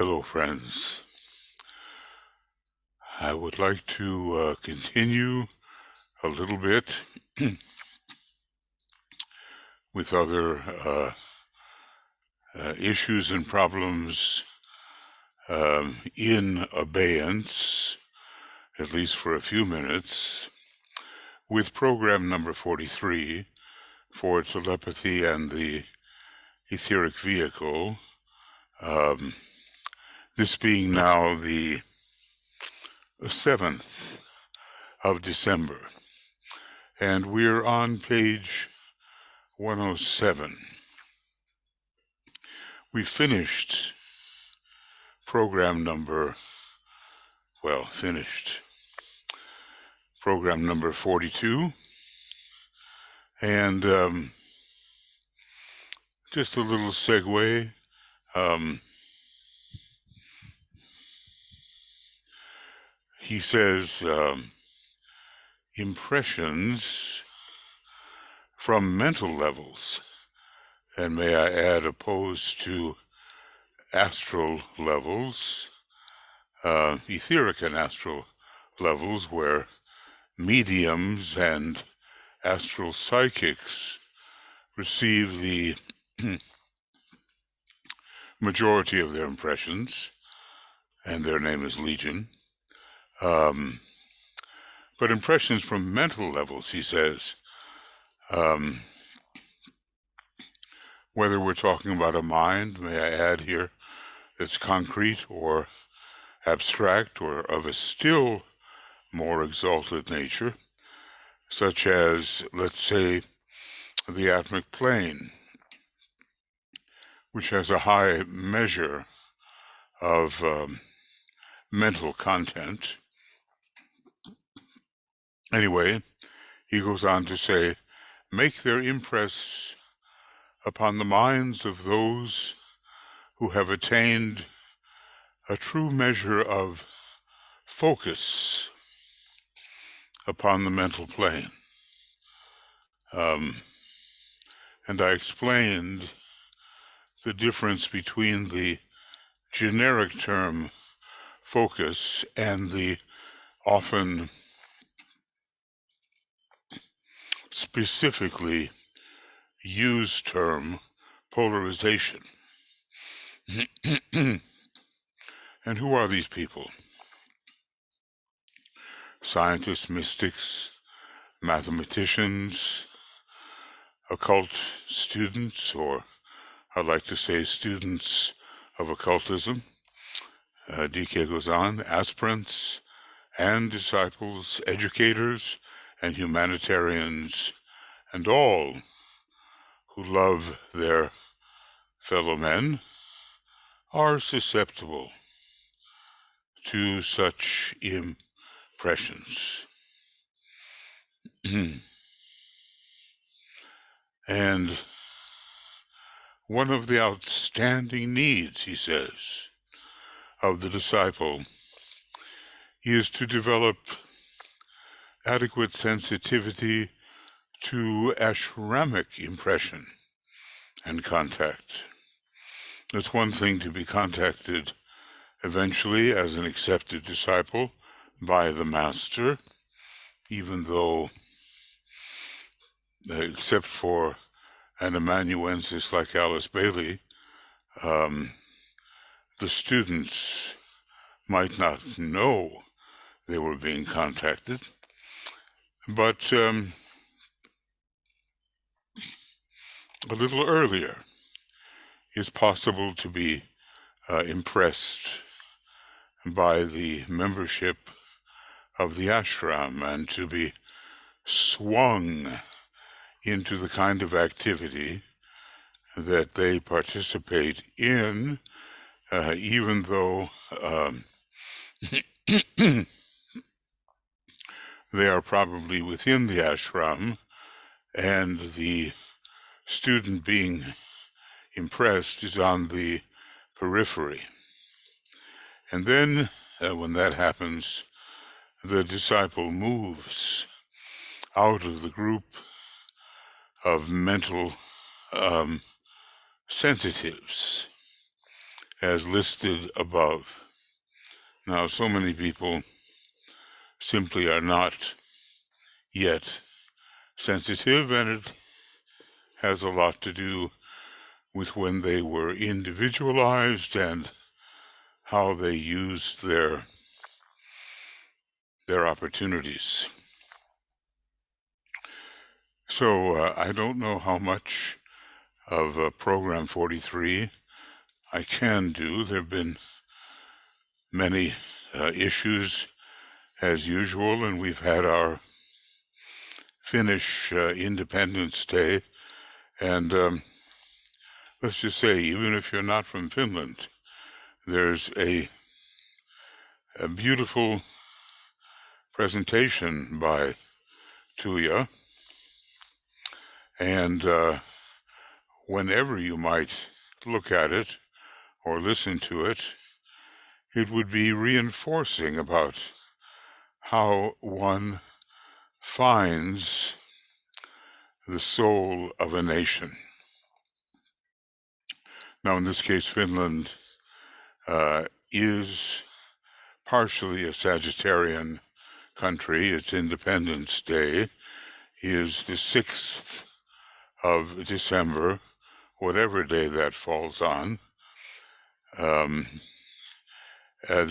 Hello, friends. I would like to continue a little bit with other issues and problems in abeyance, at least for a few minutes, with program number 43 for Telepathy and the Etheric Vehicle, this being now the 7th of December, and we're on page 107. We finished program number 42, and just a little segue. He says, impressions from mental levels, and may I add, opposed to astral levels, etheric and astral levels, where mediums and astral psychics receive the majority of their impressions, and their name is Legion. But impressions from mental levels, he says, whether we're talking about a mind, may I add here, that's concrete or abstract or of a still more exalted nature, such as, let's say, the atomic plane, which has a high measure of mental content. Anyway, he goes on to say, make their impress upon the minds of those who have attained a true measure of focus upon the mental plane. And I explained the difference between the generic term focus and the often specifically used term polarisation. And who are these people? Scientists, mystics, mathematicians, occult students, or I'd like to say students of occultism. DK goes on, aspirants and disciples, educators and humanitarians, and all who love their fellow men are susceptible to such impressions. And one of the outstanding needs, he says, of the disciple is to develop adequate sensitivity to ashramic impression and contact. It's one thing to be contacted eventually as an accepted disciple by the master, even though, except for an amanuensis like Alice Bailey, the students might not know they were being contacted. But a little earlier, it's possible to be impressed by the membership of the ashram and to be swung into the kind of activity that they participate in, even though they are probably within the ashram, and the student being impressed is on the periphery. And then, when that happens, the disciple moves out of the group of mental sensitives as listed above. Now, so many people simply are not yet sensitive, and it has a lot to do with when they were individualized and how they used their opportunities. So I don't know how much of Program 43 I can do. There have been many issues as usual, and we've had our Finnish Independence Day, and let's just say, even if you're not from Finland, there's a beautiful presentation by Tuija, and whenever you might look at it or listen to it, it would be reinforcing about how one finds the soul of a nation. Now, in this case, Finland is partially a Sagittarian country. Its Independence Day is the 6th of December, whatever day that falls on. The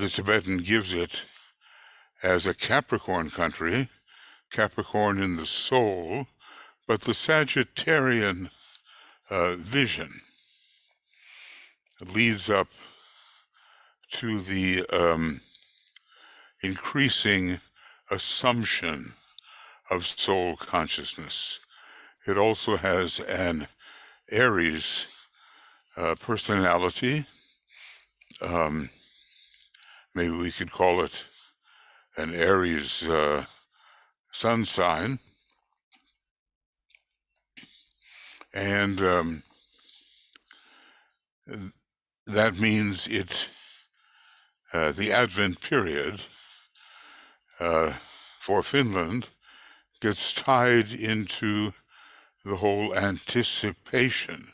Tibetan gives it as a Capricorn country, Capricorn in the soul, but the Sagittarian vision leads up to the increasing assumption of soul consciousness. It also has an Aries personality. Maybe we could call it an Aries sun sign. And that means the Advent period for Finland gets tied into the whole anticipation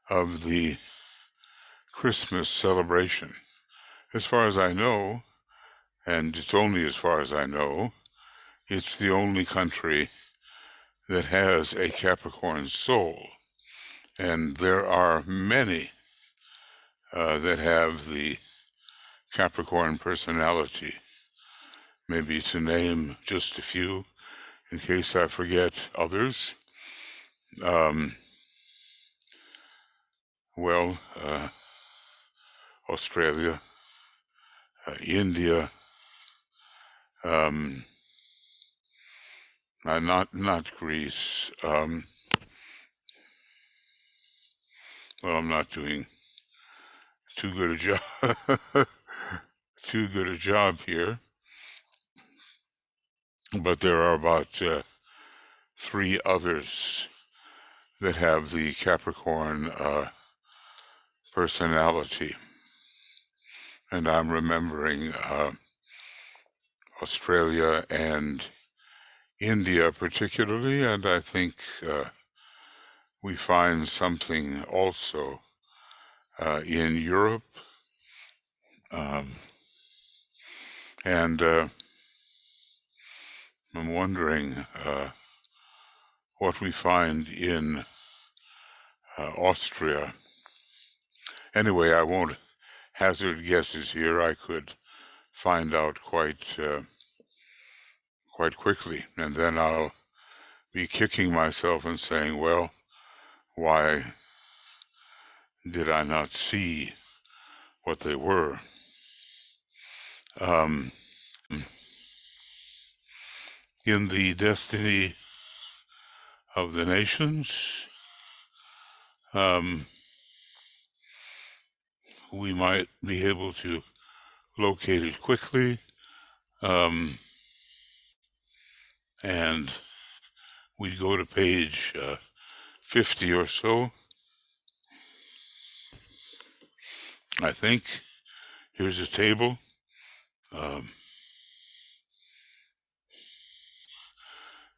of the Christmas celebration. As far as I know, and it's only as far as I know, it's the only country that has a Capricorn soul. And there are many that have the Capricorn personality. Maybe to name just a few, in case I forget others. Australia, India, not Greece. I'm not doing too good a job here. But there are about 3 others that have the Capricorn personality. And I'm remembering Australia and India particularly, and I think we find something also in Europe, and I'm wondering what we find in Austria. Anyway, I won't hazard guesses here. I could find out quite quickly, and then I'll be kicking myself and saying, well, why did I not see what they were? In the destiny of the nations, we might be able to locate it quickly, and we'd go to page 50 or so. I think here's a table.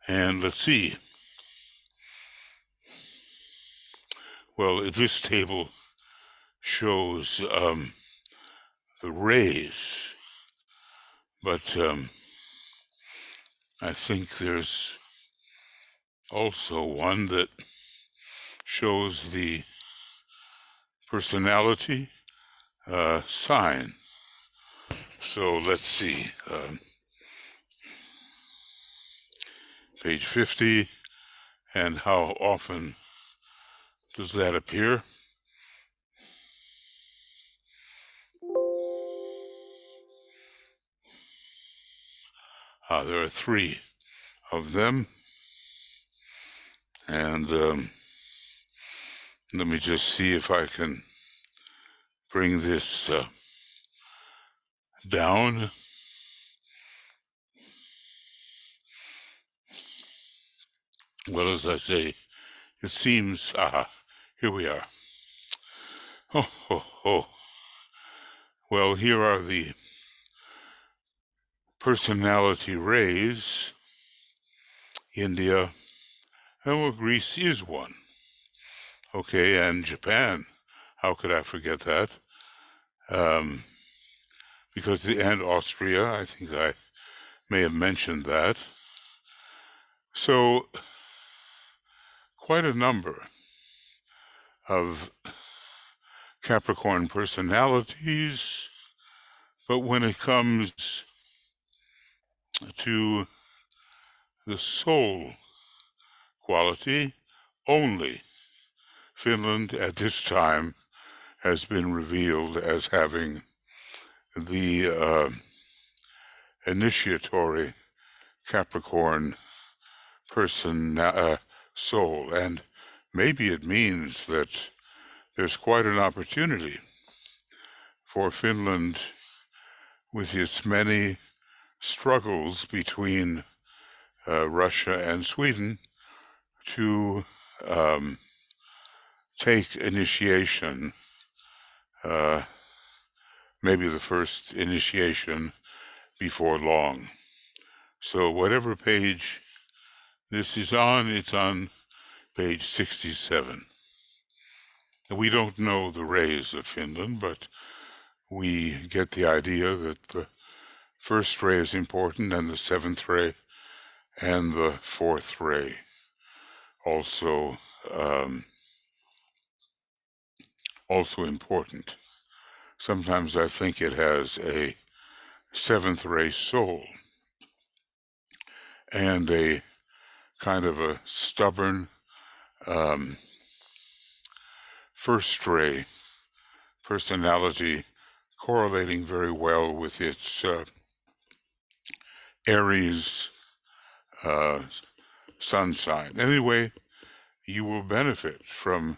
And let's see. Well, this table shows the rays, but I think there's also one that shows the personality sign. So let's see, page 50, and how often does that appear? There are 3 of them, and let me just see if I can bring this down. Well, as I say, it seems, here we are. Oh. Well, here are the personality rays. India, and well, Greece is one. Okay, and Japan, how could I forget that? Because and Austria, I think I may have mentioned that. So, quite a number of Capricorn personalities, but when it comes to the soul quality, only Finland at this time has been revealed as having the initiatory Capricorn soul, and maybe it means that there's quite an opportunity for Finland, with its many struggles between Russia and Sweden, to take initiation, maybe the first initiation before long. So whatever page this is on, it's on page 67. We don't know the rays of Finland, but we get the idea that the first ray is important, and the 7th ray and the 4th ray also important. Sometimes I think it has a 7th ray soul and a kind of a stubborn first ray personality, correlating very well with its Aries sun sign. Anyway, you will benefit from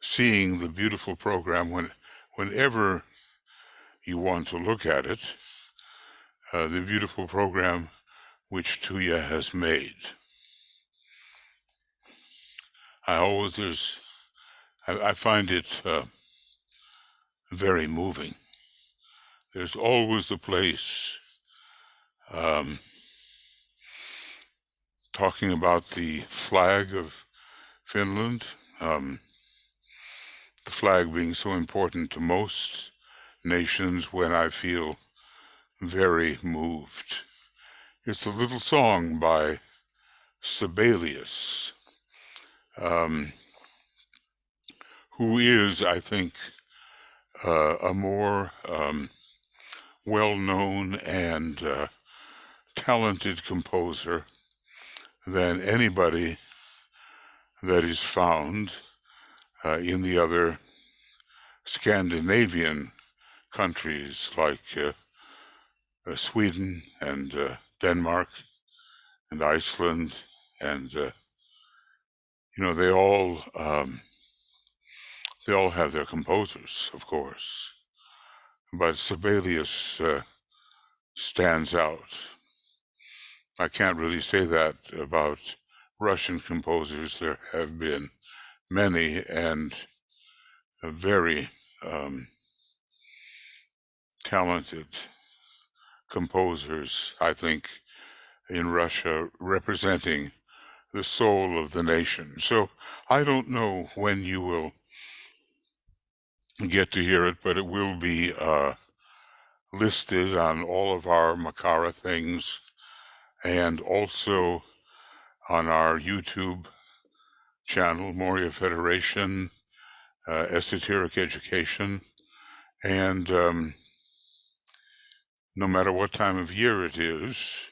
seeing the beautiful program whenever you want to look at it, the beautiful program which Tuya has made. I find it very moving. There's always a place talking about the flag of Finland, the flag being so important to most nations, when I feel very moved. It's a little song by Sibelius, who is, I think, a more well-known and talented composer than anybody that is found in the other Scandinavian countries like Sweden and Denmark and Iceland, and they all have their composers, of course, but Sibelius stands out. I can't really say that about Russian composers. There have been many and very talented composers, I think, in Russia, representing the soul of the nation. So I don't know when you will get to hear it, but it will be listed on all of our Makara things and also on our YouTube channel, Moria Federation, Esoteric Education, and no matter what time of year it is,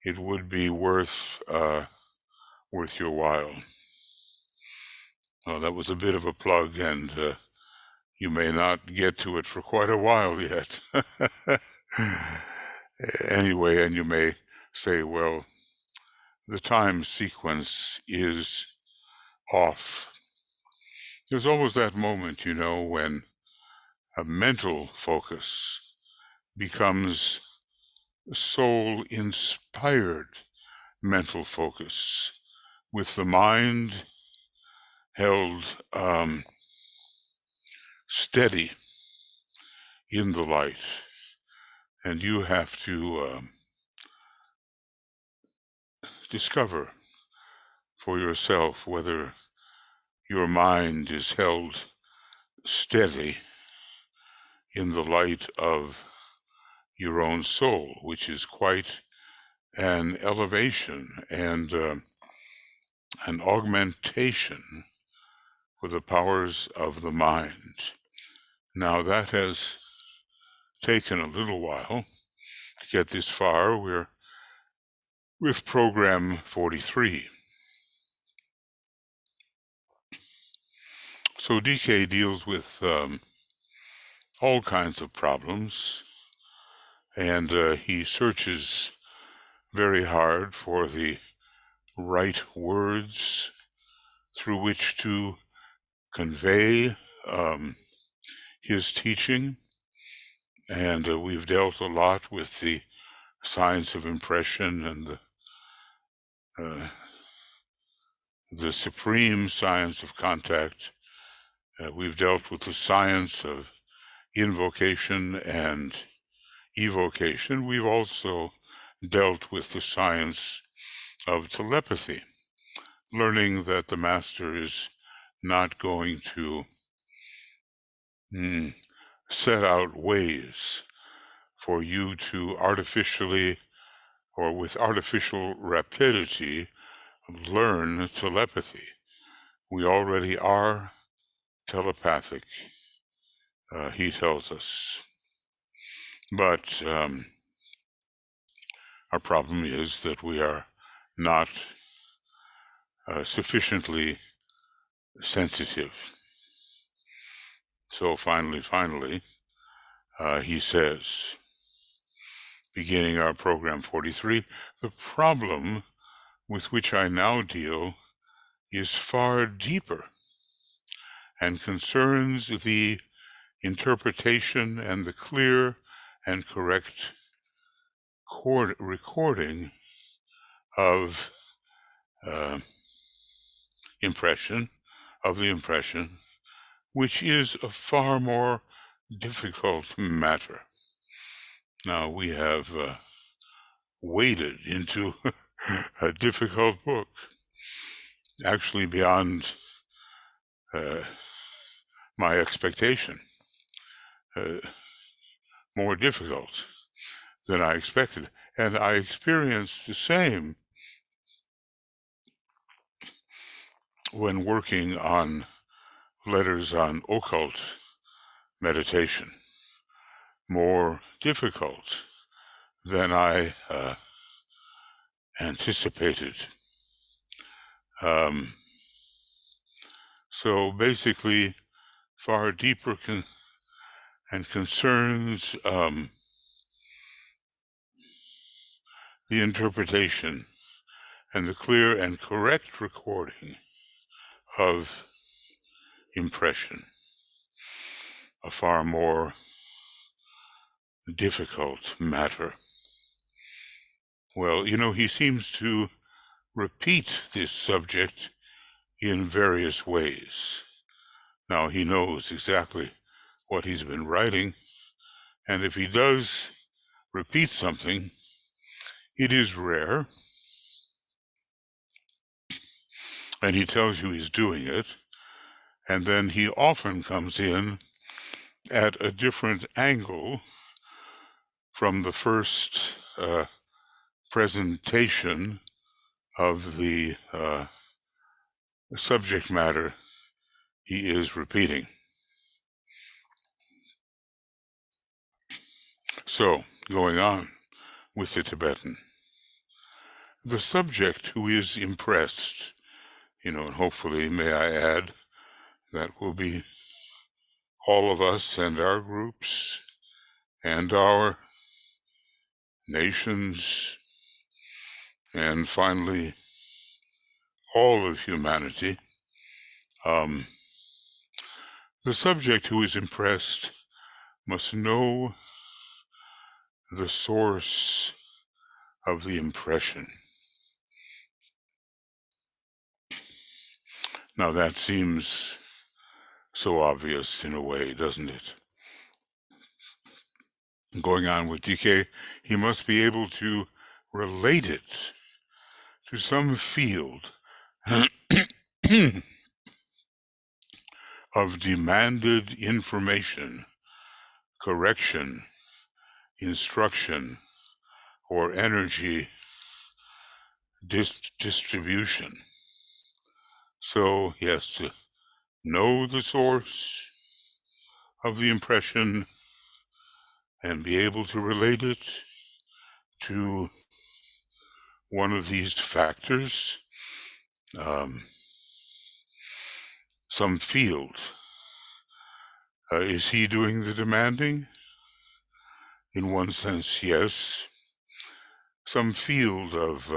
it would be worth your while. Well, that was a bit of a plug, and you may not get to it for quite a while yet. Anyway, and you may say, well, the time sequence is off. There's always that moment, when a mental focus becomes soul-inspired mental focus, with the mind held steady in the light. And you have to discover for yourself whether your mind is held steady in the light of your own soul, which is quite an elevation and an augmentation for the powers of the mind. Now, that has taken a little while to get this far. We're with program 43. So DK deals with all kinds of problems, and he searches very hard for the right words through which to convey his teaching. And we've dealt a lot with the science of impression and the supreme science of contact. We've dealt with the science of invocation and evocation. We've also dealt with the science of telepathy, learning that the master is not going to set out ways for you to artificially or with artificial rapidity learn telepathy. We already are telepathic, he tells us. But our problem is that we are not sufficiently sensitive. So finally, he says, beginning our program 43, the problem with which I now deal is far deeper and concerns the interpretation and the clear and correct recording of the impression, which is a far more difficult matter. Now, we have waded into a difficult book, actually beyond my expectation, more difficult than I expected. And I experienced the same when working on letters on occult meditation, more difficult than I anticipated. So basically, far deeper and concerns the interpretation and the clear and correct recording of impression, a far more difficult matter. Well, he seems to repeat this subject in various ways. Now, he knows exactly what he's been writing, and if he does repeat something, it is rare, and he tells you he's doing it, and then he often comes in at a different angle from the first presentation of the subject matter he is repeating. So, going on with the Tibetan, the subject who is impressed, and hopefully, may I add, that will be all of us and our groups and our nations, and finally, all of humanity. The subject who is impressed must know the source of the impression. Now that seems so obvious in a way, doesn't it? Going on with DK, he must be able to relate it to some field of demanded information, correction, instruction, or energy distribution. So he has to know the source of the impression and be able to relate it to one of these factors, some field. Is he doing the demanding? In one sense, yes. Some field of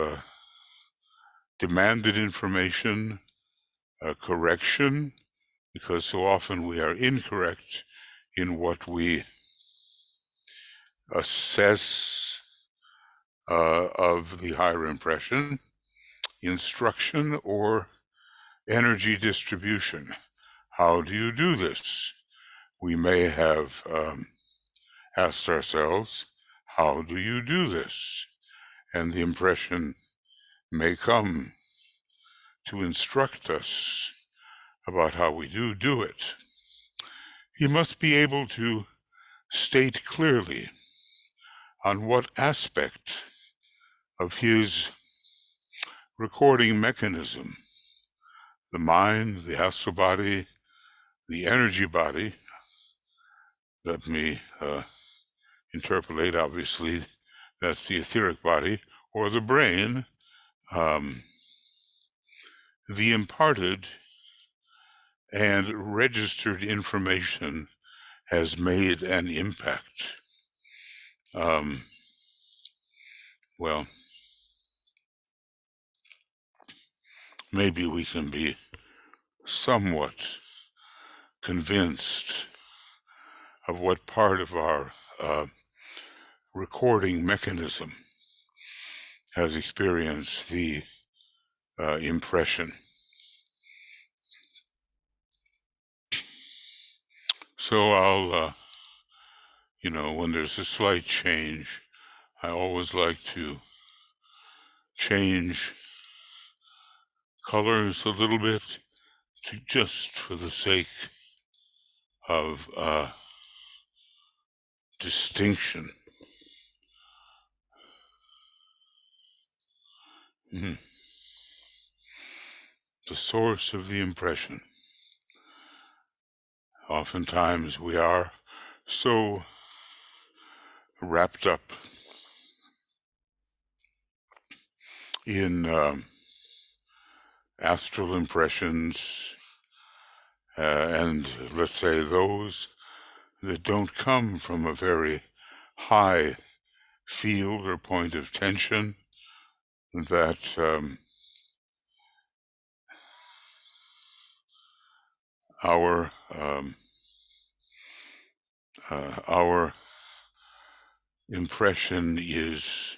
demanded information, correction, because so often we are incorrect in what we assess of the higher impression, instruction, or energy distribution. How do you do this? We may have asked ourselves, how do you do this? And the impression may come to instruct us about how we do it. He must be able to state clearly on what aspect of his recording mechanism, the mind, the astral body, the energy body, let me interpolate, obviously, that's the etheric body, or the brain, the imparted and registered information has made an impact. Well, maybe we can be somewhat convinced of what part of our recording mechanism has experienced the impression. So I'll, when there's a slight change, I always like to change colors a little bit, just for the sake of distinction. The source of the impression. Oftentimes we are so wrapped up in astral impressions, and let's say those that don't come from a very high field or point of tension, that our impression is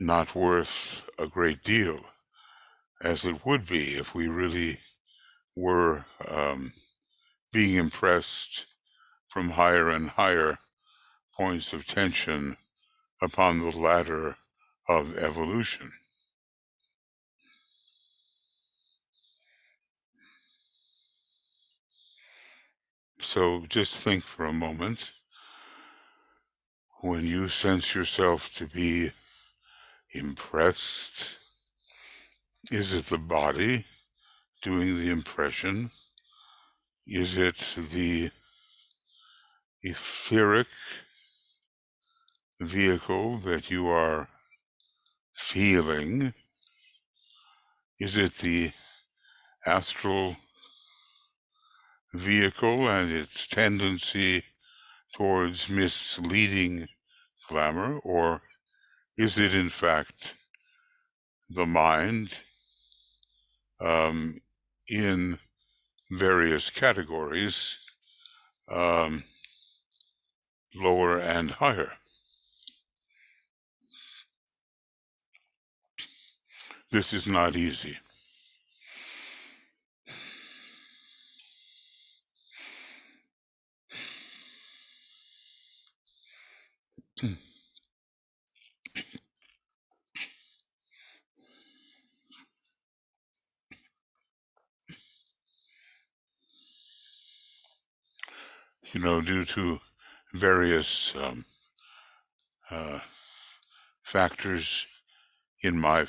not worth a great deal, as it would be if we really were being impressed from higher and higher points of tension upon the ladder of evolution. So just think for a moment, when you sense yourself to be impressed, is it the body doing the impression? Is it the etheric vehicle that you are feeling? Is it the astral vehicle and its tendency towards misleading glamour? Or is it in fact the mind in various categories, lower and higher? This is not easy. Due to various factors in my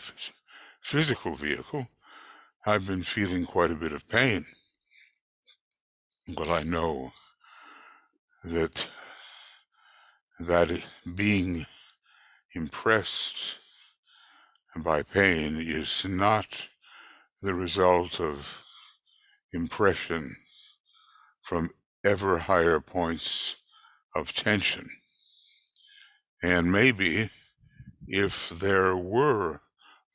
physical vehicle, I've been feeling quite a bit of pain. But I know that being impressed by pain is not the result of impression from ever higher points of tension. And maybe if there were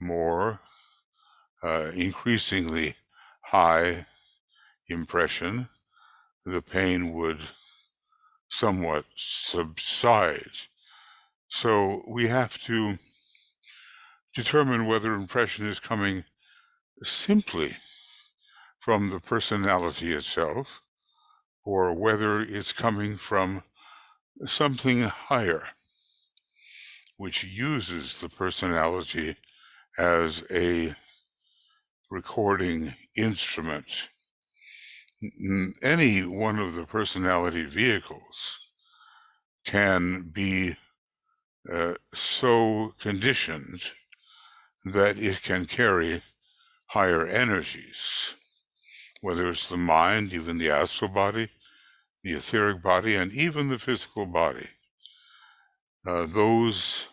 more increasingly high impression, the pain would somewhat subside. So we have to determine whether impression is coming simply from the personality itself, or whether it's coming from something higher, which uses the personality as a recording instrument. Any one of the personality vehicles can be so conditioned that it can carry higher energies, whether it's the mind, even the astral body, the etheric body, and even the physical body. Those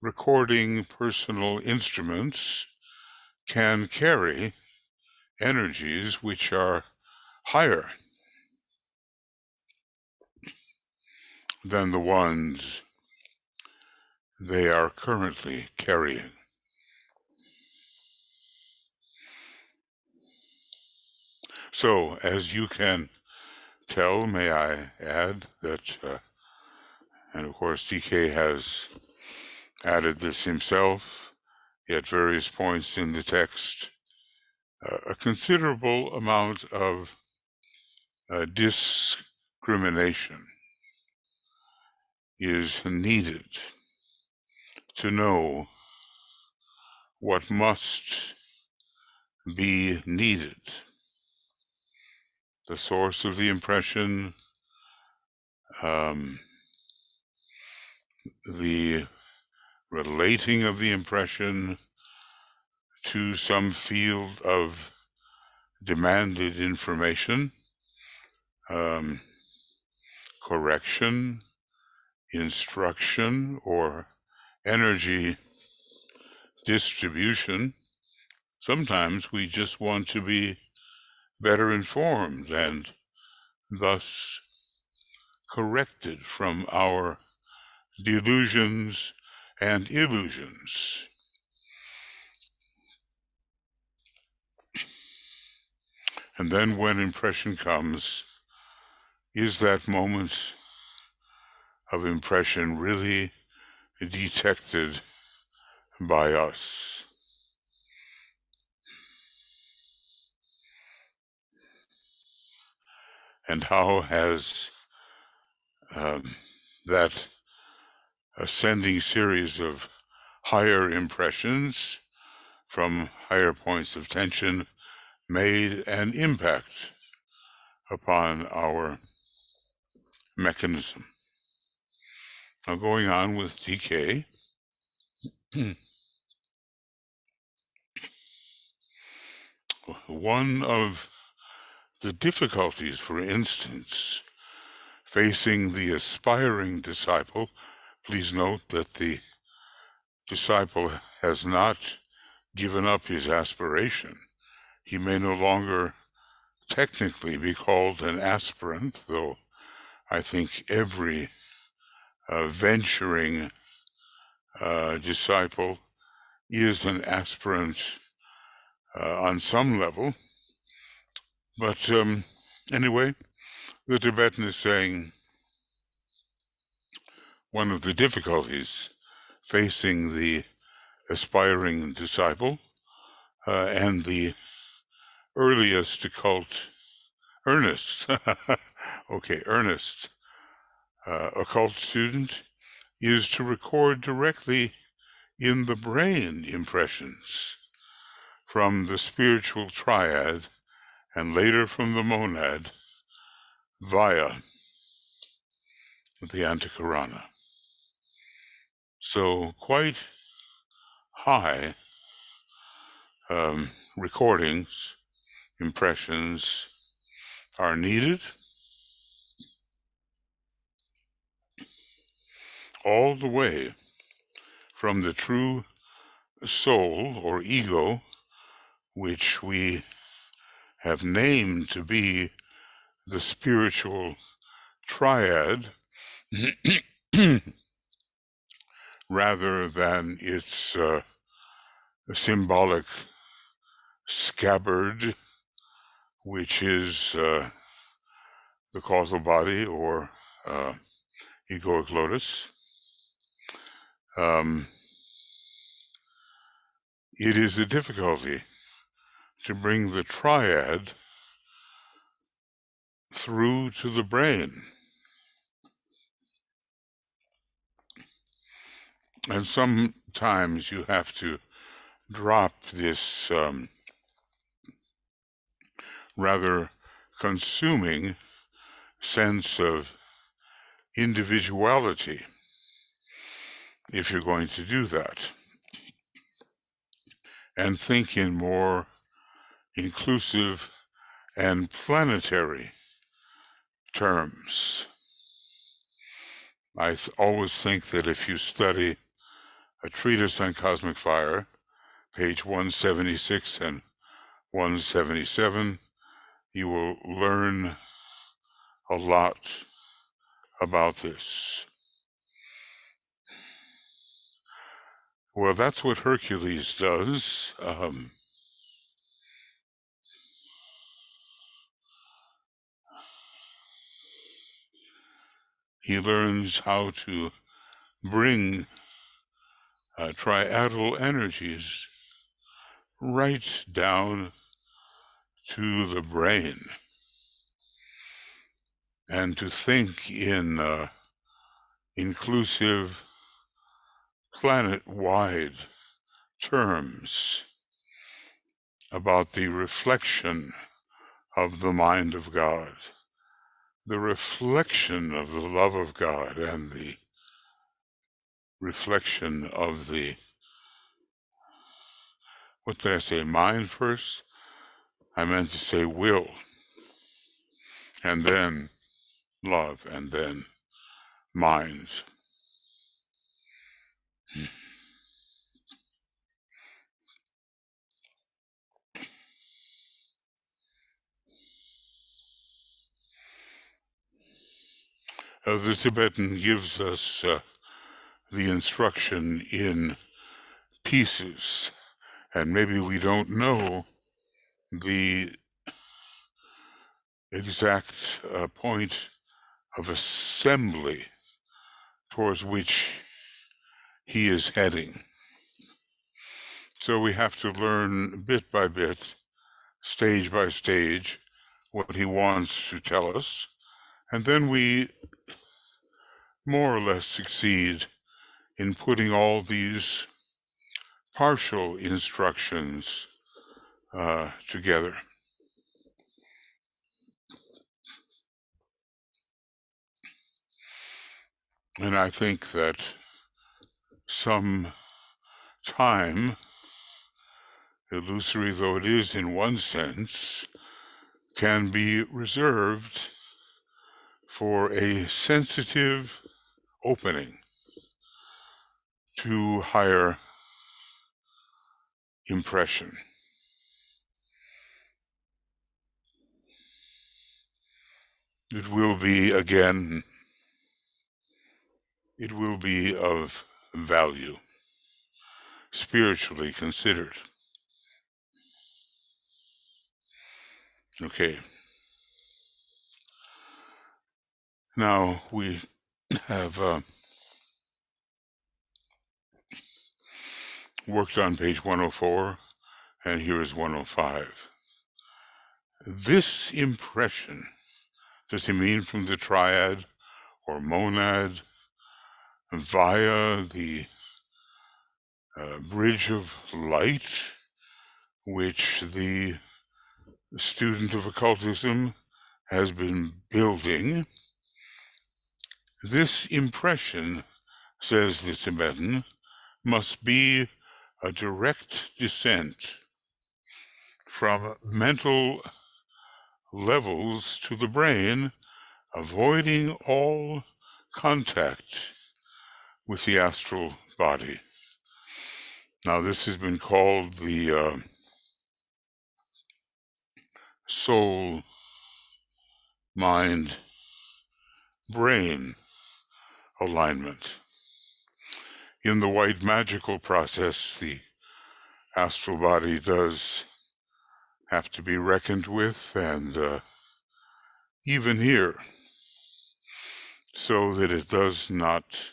recording personal instruments can carry energies which are higher than the ones they are currently carrying. So, as you can tell, may I add that, and of course DK has added this himself at various points in the text, a considerable amount of discrimination is needed to know what must be needed. The source of the impression, the relating of the impression to some field of demanded information, correction, instruction, or energy distribution. Sometimes we just want to be better informed and thus corrected from our delusions and illusions. And then when impression comes, is that moment of impression really detected by us? And how has that ascending series of higher impressions from higher points of tension made an impact upon our mechanism. Now, going on with decay, one of the difficulties, for instance, facing the aspiring disciple, please note that the disciple has not given up his aspiration. He may no longer technically be called an aspirant, though I think every venturing disciple is an aspirant on some level. But anyway, the Tibetan is saying one of the difficulties facing the aspiring disciple and the earliest occult earnest occult student is to record directly in the brain impressions from the spiritual triad and later from the monad via the antahkarana. So quite high recordings, impressions are needed, all the way from the true soul or ego, which we have named to be the spiritual triad, rather than its symbolic scabbard, which is the causal body or egoic lotus. It is a difficulty to bring the triad through to the brain. And sometimes you have to drop this rather consuming sense of individuality if you're going to do that, and think in more inclusive and planetary terms. I always think that if you study a treatise on cosmic fire, page 176 and 177, you will learn a lot about this. Well, that's what Hercules does. He learns how to bring triadal energies right down to the brain, and to think in inclusive, planet-wide terms about the reflection of the mind of God, the reflection of the love of God, and the reflection of the, what did I say, mind first? I meant to say will, and then love, and then mind. The Tibetan gives us the instruction in pieces, and maybe we don't know the exact point of assembly towards which he is heading. So we have to learn bit by bit, stage by stage, what he wants to tell us, and then we more or less succeed in putting all these partial instructions together. And I think that some time, illusory though it is in one sense, can be reserved for a sensitive opening to higher impression. It will be, again, it will be of value, spiritually considered. Okay. Now we have worked on page 104, and here is 105. This impression, does he mean from the triad or monad via the bridge of light, which the student of occultism has been building? This impression, says the Tibetan, must be a direct descent from mental levels to the brain, avoiding all contact with the astral body. Now, this has been called the soul, mind, brain alignment. In the white magical process, the astral body does have to be reckoned with, and even here, so that it does not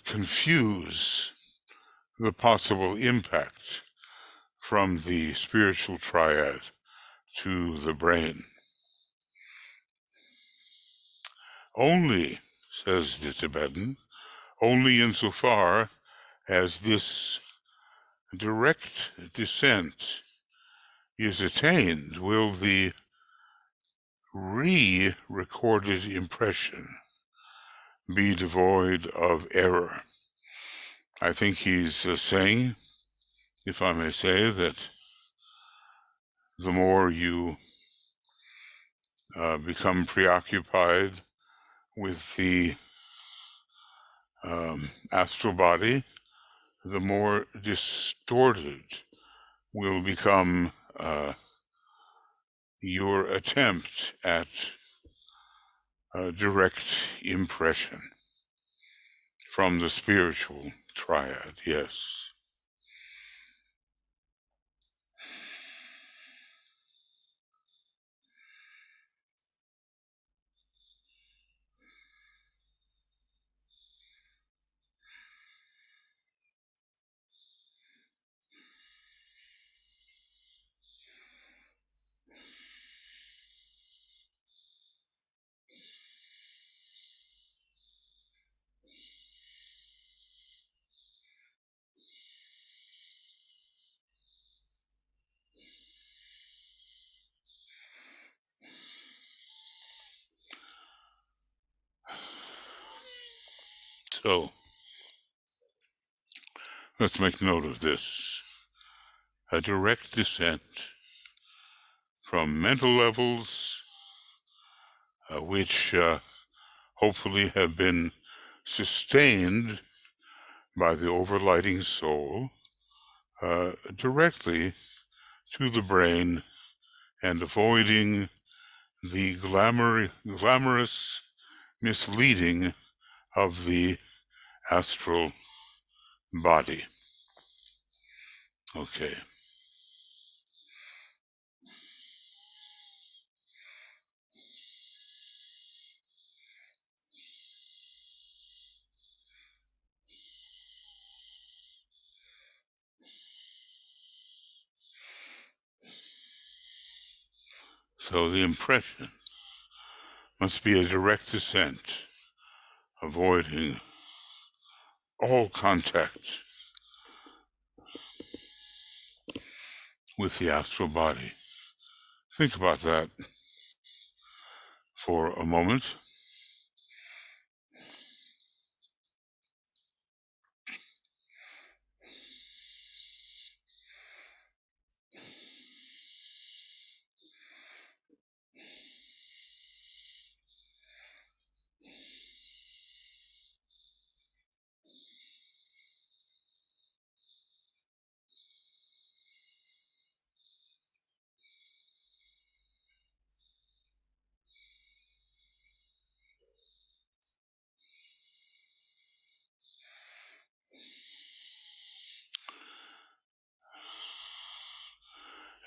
confuse the possible impact from the spiritual triad to the brain. Only, says the Tibetan, only insofar as this direct descent is attained will the re-recorded impression be devoid of error. I think he's saying, if I may say, that the more you become preoccupied with the astral body, the more distorted will become your attempt at direct impression from the spiritual triad, yes. So, let's make note of this. A direct descent from mental levels, which hopefully have been sustained by the overlighting soul, directly to the brain, and avoiding the glamorous misleading of the astral body. Okay. So the impression must be a direct descent, avoiding all contact with the astral body. Think about that for a moment.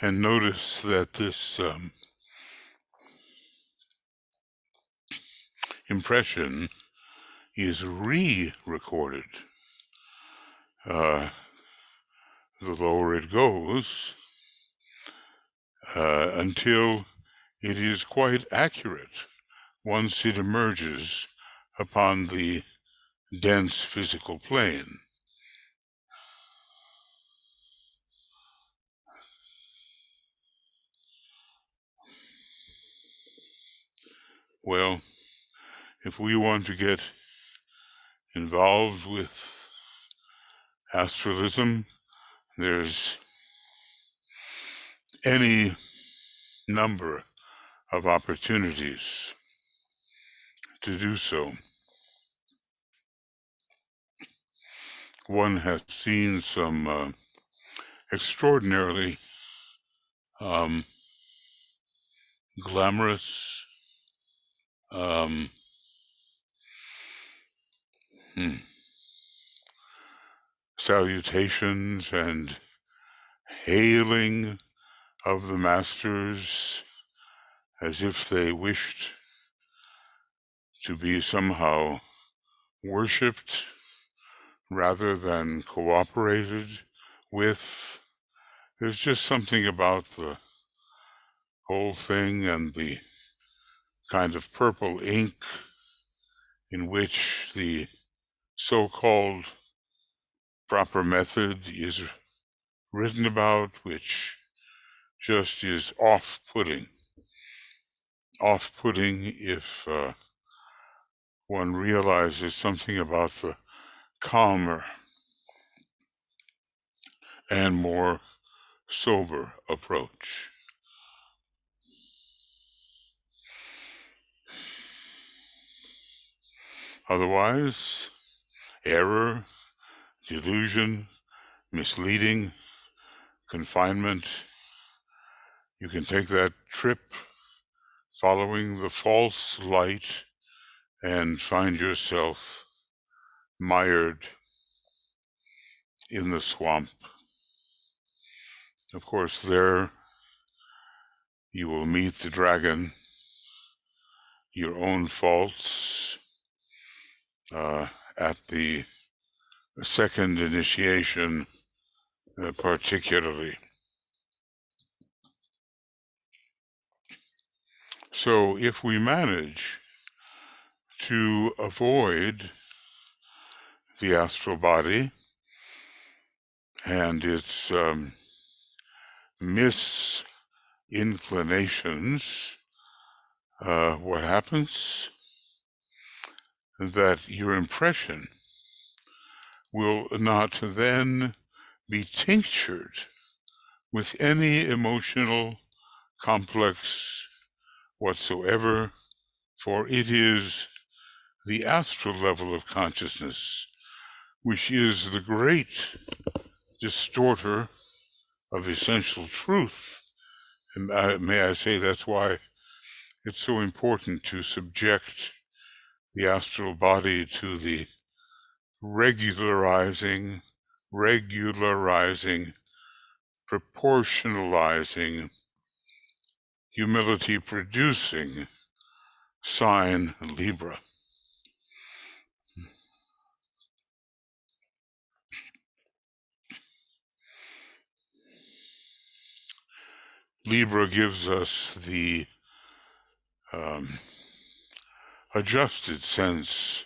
And notice that this impression is re-recorded. The lower it goes, until it is quite accurate once it emerges upon the dense physical plane. Well, if we want to get involved with astralism, there's any number of opportunities to do so. One has seen some extraordinarily glamorous salutations and hailing of the masters as if they wished to be somehow worshipped rather than cooperated with. There's just something about the whole thing and the kind of purple ink in which the so-called proper method is written about, which just is off-putting. Off-putting if one realizes something about the calmer and more sober approach. Otherwise, error, delusion, misleading, confinement. You can take that trip following the false light and find yourself mired in the swamp. Of course, there you will meet the dragon, your own faults, at the second initiation particularly. So if we manage to avoid the astral body and its misinclinations, what happens? That your impression will not then be tinctured with any emotional complex whatsoever, for it is the astral level of consciousness which is the great distorter of essential truth. And may I say that's why it's so important to subject the astral body to the regularizing, proportionalizing, humility-producing sign Libra. Libra gives us the adjusted sense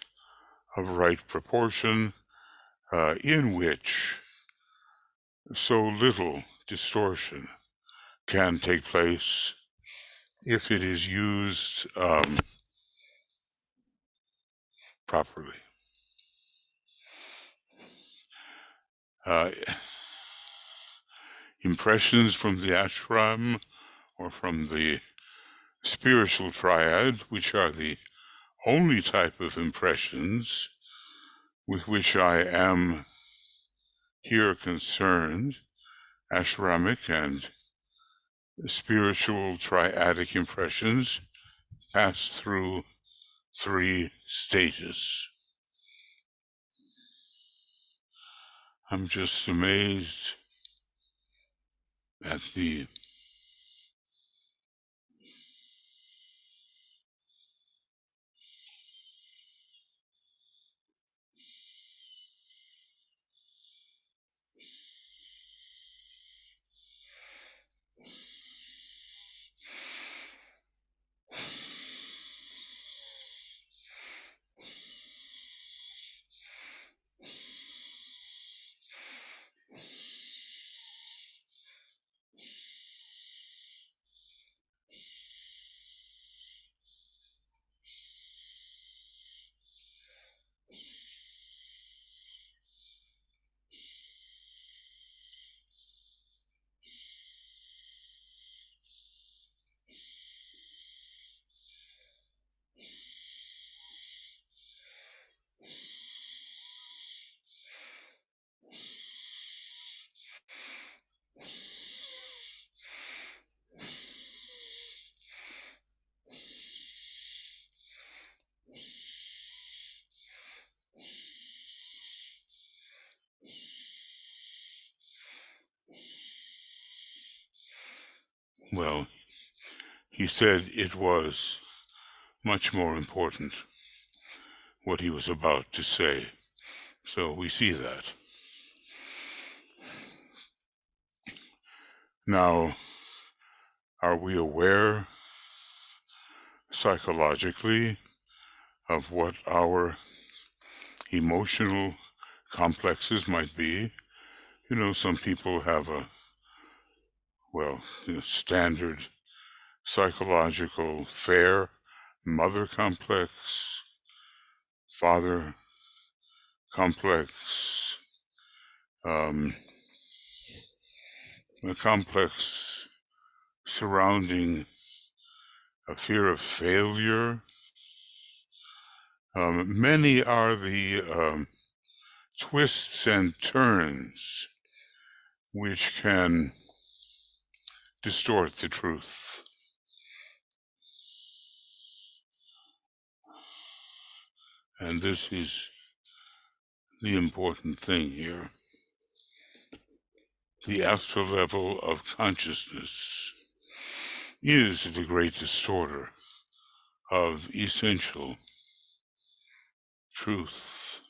of right proportion, in which so little distortion can take place if it is used properly. Impressions from the Ashram or from the Spiritual Triad, which are the only type of impressions with which I am here concerned, ashramic and spiritual triadic impressions, pass through 3 stages. I'm just amazed at the Well, he said it was much more important what he was about to say. So we see that. Now, are we aware psychologically of what our emotional complexes might be? You know, some people have a, standard psychological fair mother complex, father complex, a complex surrounding a fear of failure. Many are the twists and turns which can distort the truth. And this is the important thing here. The astral level of consciousness is the great distorter of essential truth.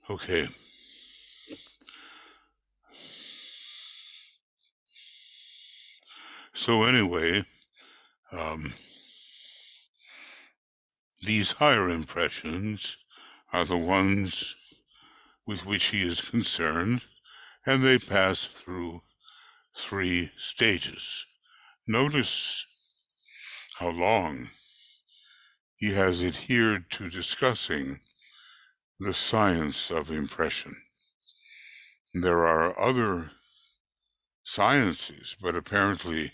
Okay. So anyway, these higher impressions are the ones with which he is concerned, and they pass through 3 stages. Notice how long he has adhered to discussing the science of impression. There are other sciences, but apparently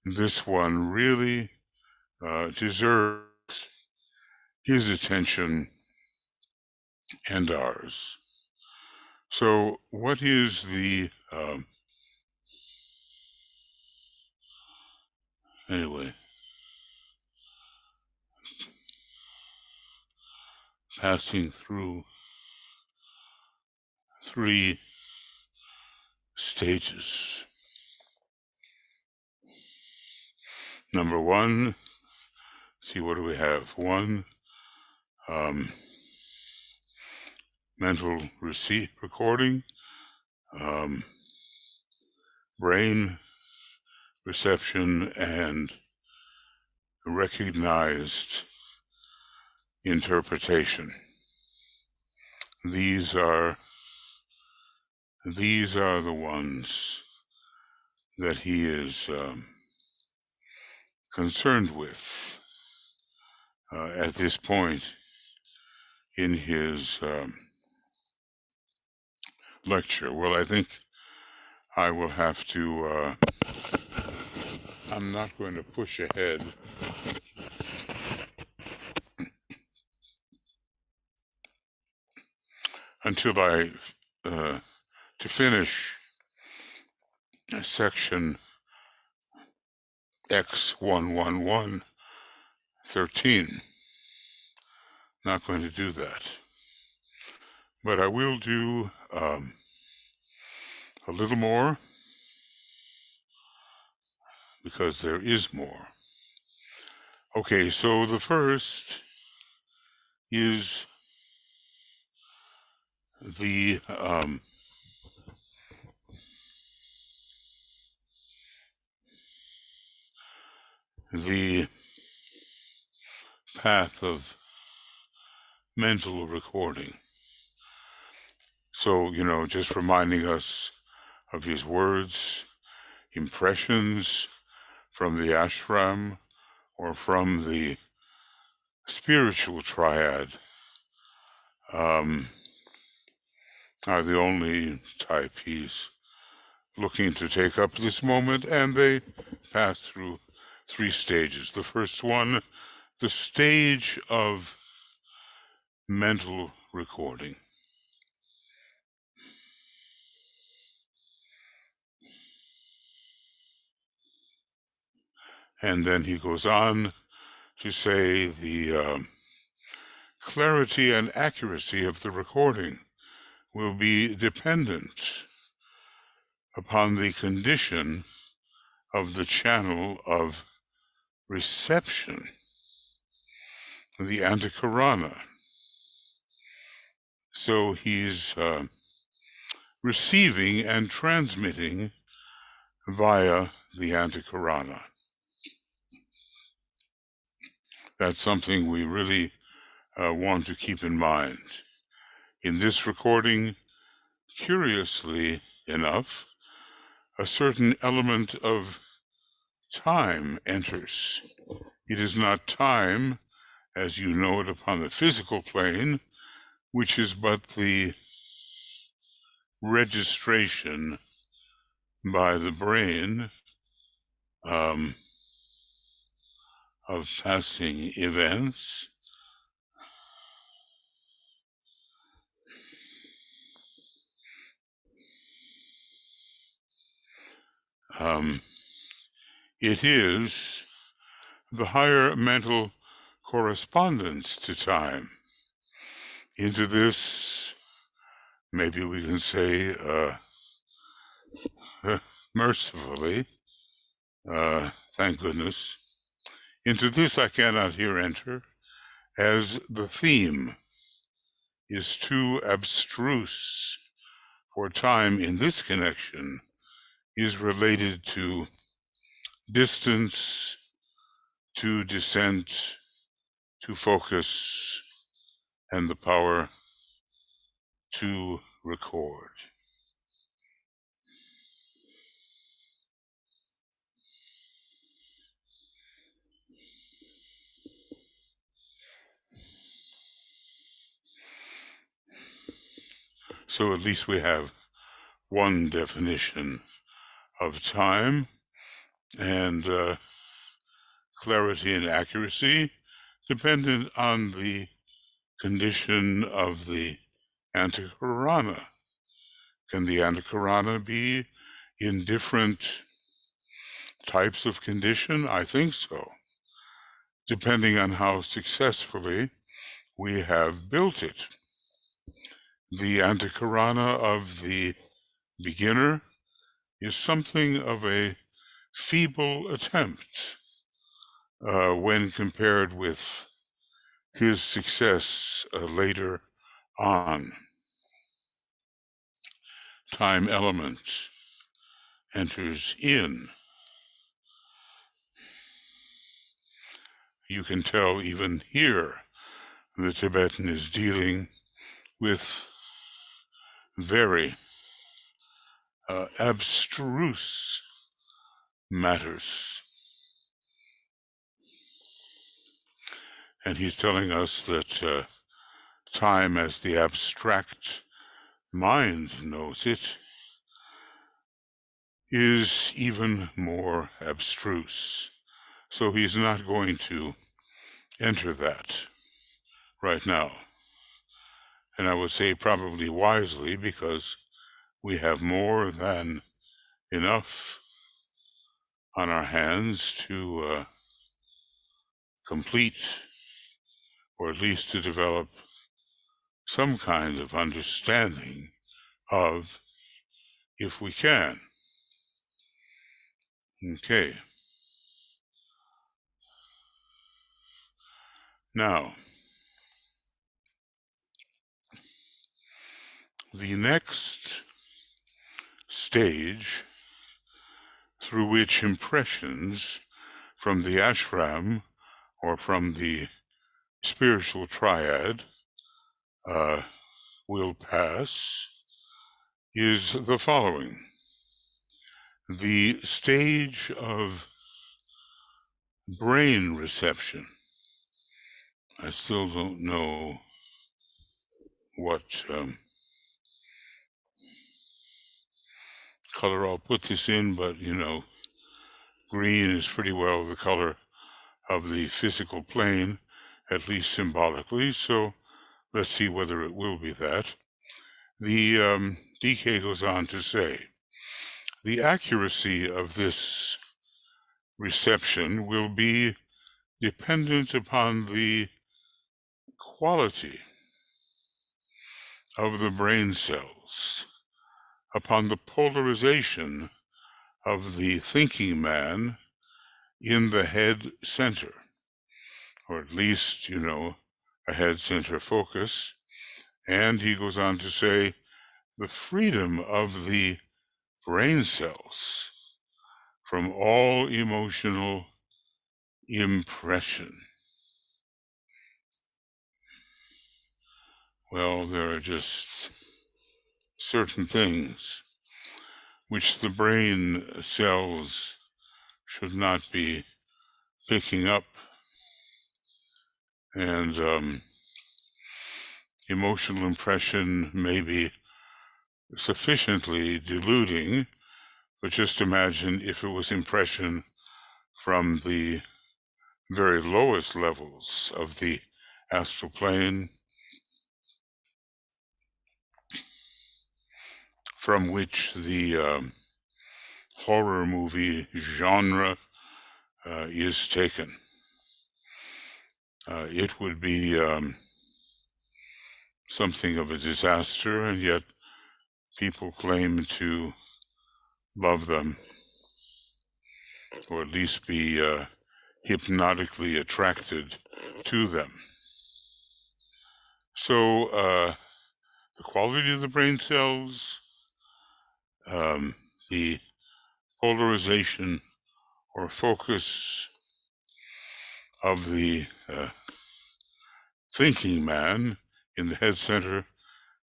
this one really deserves his attention and ours. So what is the, anyway, passing through 3 stages. Number 1, see, what do we have? 1, mental recording, brain reception, and recognized interpretation. These are the ones that he is concerned with at this point in his lecture. Well, I think I will have to, I'm not going to push ahead until I, to finish section X1113. Not going to do that. But I will do a little more, because there is more. Okay, so the first is the path of mental recording. So, just reminding us of his words, impressions from the Ashram or from the Spiritual Triad are the only type he's looking to take up this moment, and they pass through 3 stages. The first one, the stage of mental recording. And then he goes on to say the clarity and accuracy of the recording will be dependent upon the condition of the channel of reception, the antahkarana. So he's receiving and transmitting via the antahkarana. That's something we really want to keep in mind. In this recording, curiously enough, a certain element of time enters. It is not time, as you know it upon the physical plane, which is but the registration by the brain of passing events. It is the higher mental correspondence to time. Into this, maybe we can say mercifully, thank goodness, into this I cannot here enter, as the theme is too abstruse for time in this connection is related to distance, to descent, to focus, and the power to record. So at least we have one definition of time, and clarity and accuracy dependent on the condition of the antahkarana. Can the antahkarana be in different types of condition? I think so, depending on how successfully we have built it. The antahkarana of the beginner is something of a feeble attempt when compared with his success later on. Time element enters in. You can tell even here the Tibetan is dealing with very abstruse matters. And he's telling us that time, as the abstract mind knows it, is even more abstruse. So he's not going to enter that right now. And I would say probably wisely, because we have more than enough on our hands to complete, or at least to develop some kind of understanding of, if we can. Okay. Now, the next stage through which impressions from the ashram or from the spiritual triad will pass is the following. The stage of brain reception. I still don't know what color I'll put this in, but you know, green is pretty well the color of the physical plane, at least symbolically, so let's see whether it will be that. The DK goes on to say, the accuracy of this reception will be dependent upon the quality of the brain cells, upon the polarization of the thinking man in the head center, or at least, a head center focus. And he goes on to say, the freedom of the brain cells from all emotional impression. Well, there are just certain things which the brain cells should not be picking up, and emotional impression may be sufficiently deluding, but just imagine if it was impression from the very lowest levels of the astral plane, from which the horror movie genre is taken. It would be something of a disaster, and yet people claim to love them, or at least be hypnotically attracted to them. So the quality of the brain cells, the polarization or focus of the thinking man in the head center,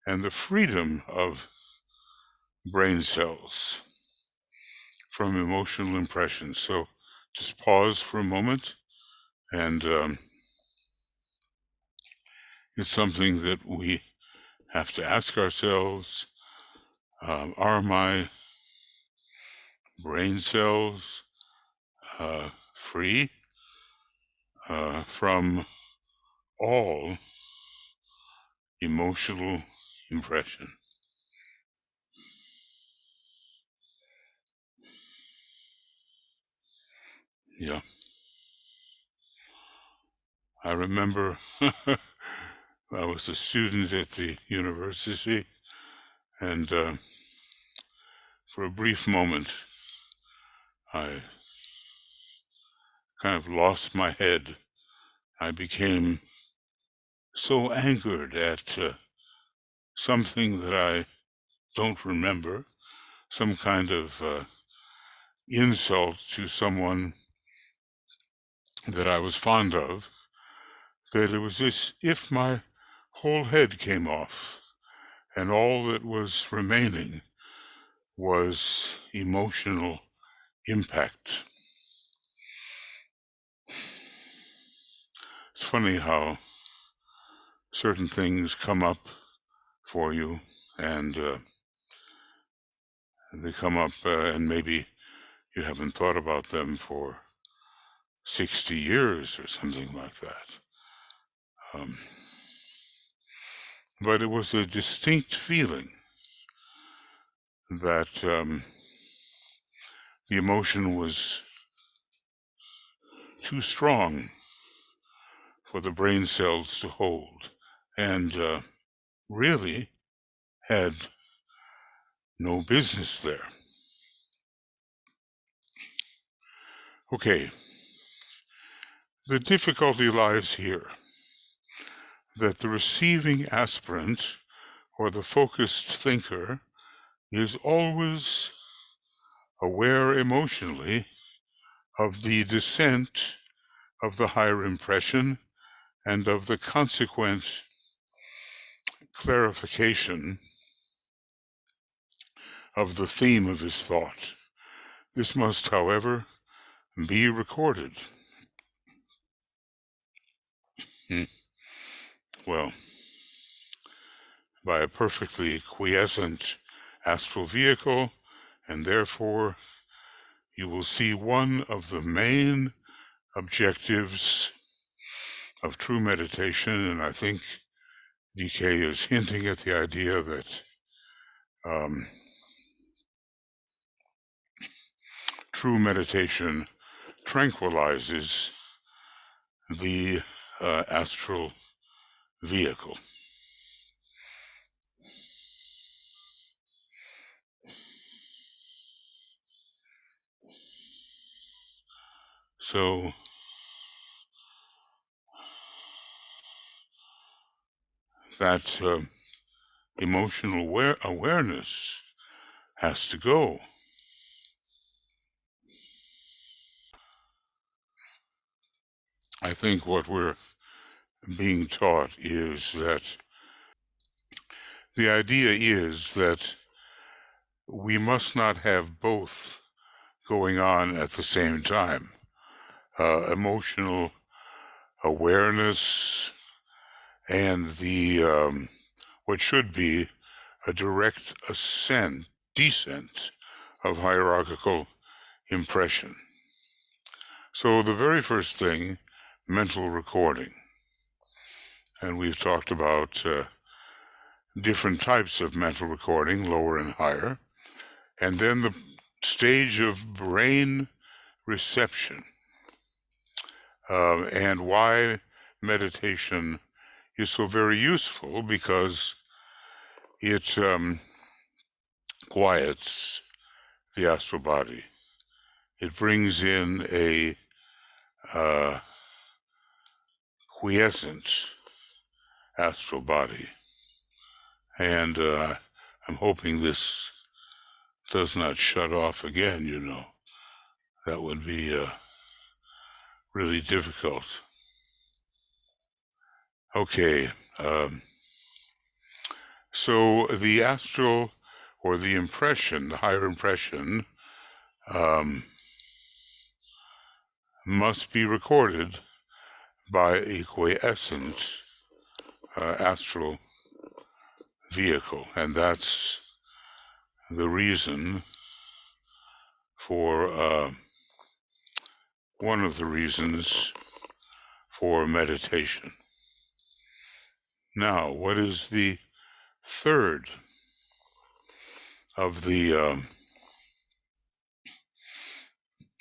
and the freedom of brain cells from emotional impressions. So just pause for a moment, and it's something that we have to ask ourselves, are my brain cells free from all emotional impression? Yeah. I remember I was a student at the university, and for a brief moment, I kind of lost my head. I became so angered at something that I don't remember, some kind of insult to someone that I was fond of, that it was as if my whole head came off, and all that was remaining was emotional impact. It's funny how certain things come up for you, and they come up, and maybe you haven't thought about them for 60 years or something like that. But it was a distinct feeling that the emotion was too strong for the brain cells to hold, and really had no business there. Okay, the difficulty lies here, that the receiving aspirant, or the focused thinker, is always aware emotionally of the descent of the higher impression and of the consequent clarification of the theme of his thought. This must, however, be recorded. Well, by a perfectly quiescent astral vehicle, and therefore you will see one of the main objectives of true meditation, and I think DK is hinting at the idea that true meditation tranquilizes the astral vehicle. So that emotional awareness has to go. I think what we're being taught is that the idea is that we must not have both going on at the same time. Emotional awareness and the what should be a direct descent of hierarchical impression. So the very first thing, mental recording. And we've talked about different types of mental recording, lower and higher. And then the stage of brain reception, and why meditation is so very useful, because it quiets the astral body. It brings in a quiescent astral body. And I'm hoping this does not shut off again, you know. That would be really difficult. Okay, so the astral, or the impression, the higher impression, must be recorded by a quiescent astral vehicle, and that's the reason for, one of the reasons for meditation. Now, what is the third of the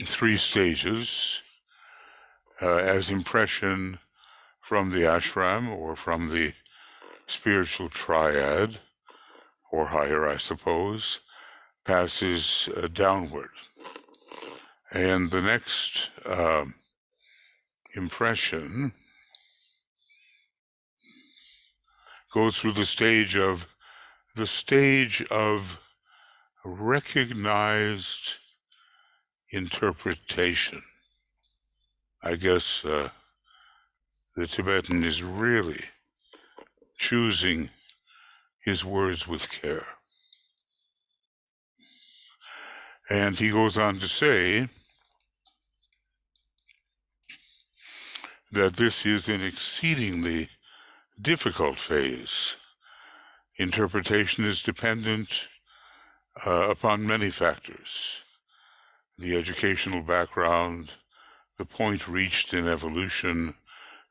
three stages as impression from the ashram, or from the spiritual triad, or higher, I suppose, passes downward. And the next impression goes through the stage of recognized interpretation. I guess the Tibetan is really choosing his words with care. And he goes on to say that this is an exceedingly difficult phase. Interpretation is dependent upon many factors: the educational background, the point reached in evolution,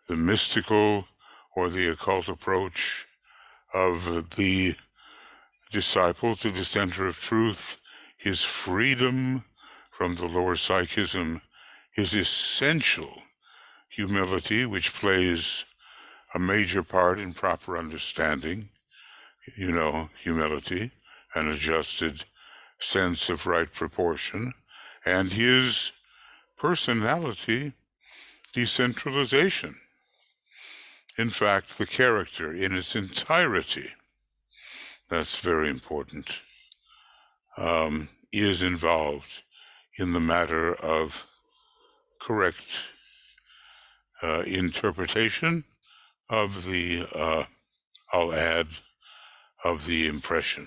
the mystical or the occult approach of the disciple to the center of truth, his freedom from the lower psychism, his essential humility, which plays a major part in proper understanding, you know, humility, an adjusted sense of right proportion, and his personality decentralization. In fact, the character in its entirety, that's very important, is involved in the matter of correct interpretation of the, I'll add, of the impression.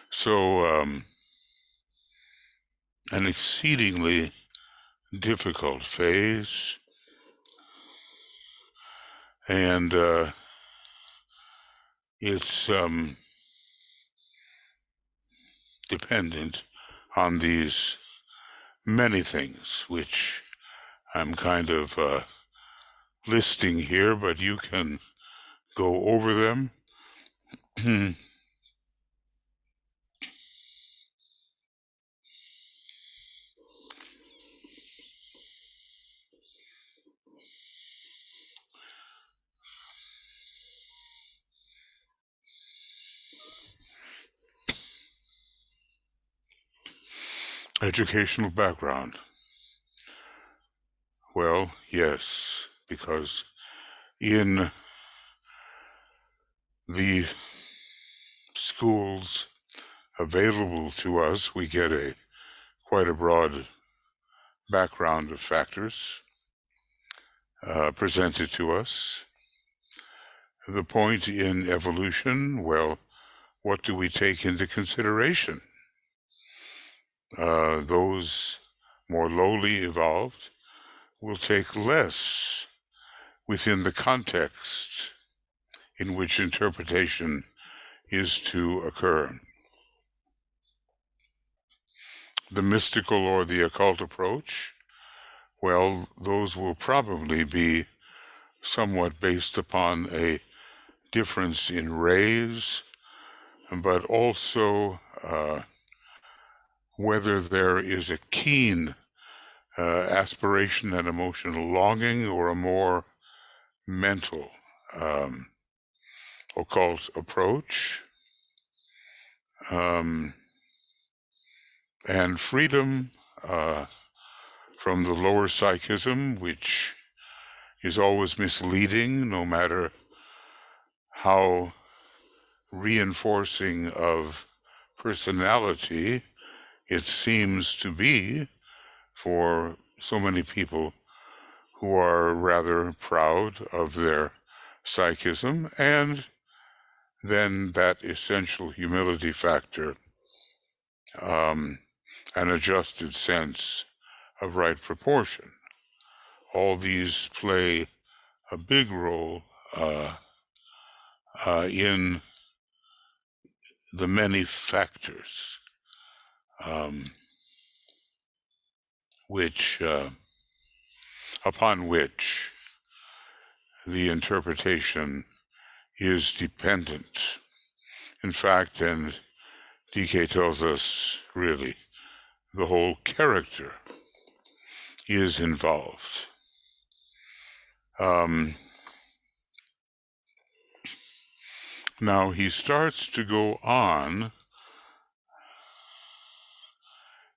So, an exceedingly difficult phase, and it's dependent on these many things, which I'm kind of listing here, but you can go over them. Educational background. Well, yes, because in the schools available to us, we get quite a broad background of factors presented to us. The point in evolution, well, what do we take into consideration? Those more lowly evolved will take less within the context in which interpretation is to occur. The mystical or the occult approach, well, those will probably be somewhat based upon a difference in rays, but also whether there is a keen aspiration and emotional longing or a more mental occult approach. And freedom from the lower psychism, which is always misleading, no matter how reinforcing of personality it seems to be for so many people who are rather proud of their psychism, and then that essential humility factor, an adjusted sense of right proportion. All these play a big role in the many factors upon which the interpretation is dependent. In fact, and DK tells us, really, the whole character is involved. Now he starts to go on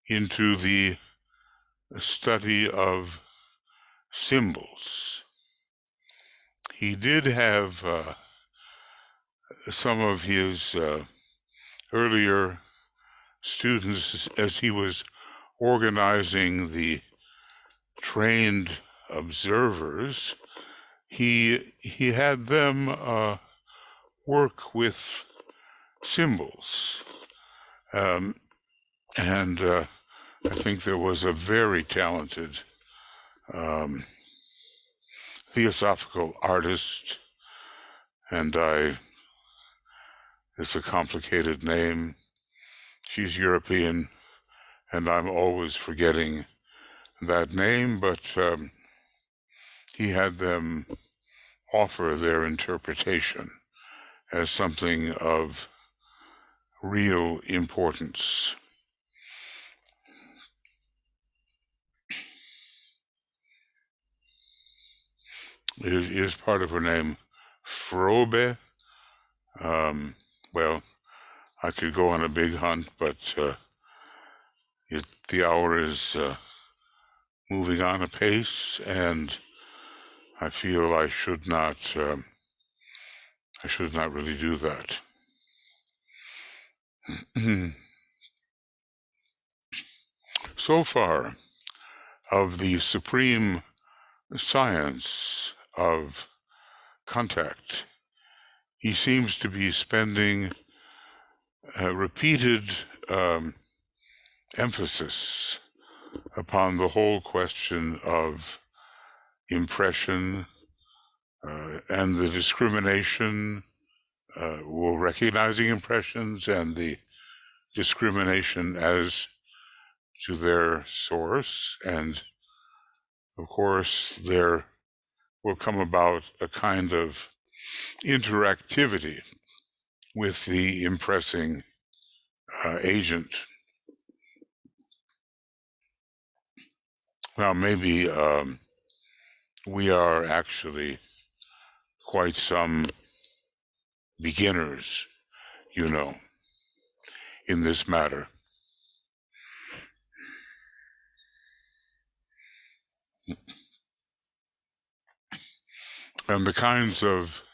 into the study of symbols. He did have some of his earlier students, as he was organizing the trained observers, he had them work with symbols. And I think there was a very talented theosophical artist, and it's a complicated name. She's European, and I'm always forgetting that name, but he had them offer their interpretation as something of real importance. Is part of her name Frobe? Well, I could go on a big hunt, but the hour is moving on apace, and I feel I should not really do that. So far, of the supreme science of contact, he seems to be spending repeated emphasis upon the whole question of impression and the discrimination, or recognizing impressions and the discrimination as to their source, and of course their will come about a kind of interactivity with the impressing agent. Now, maybe we are actually quite some beginners, in this matter. And the kinds of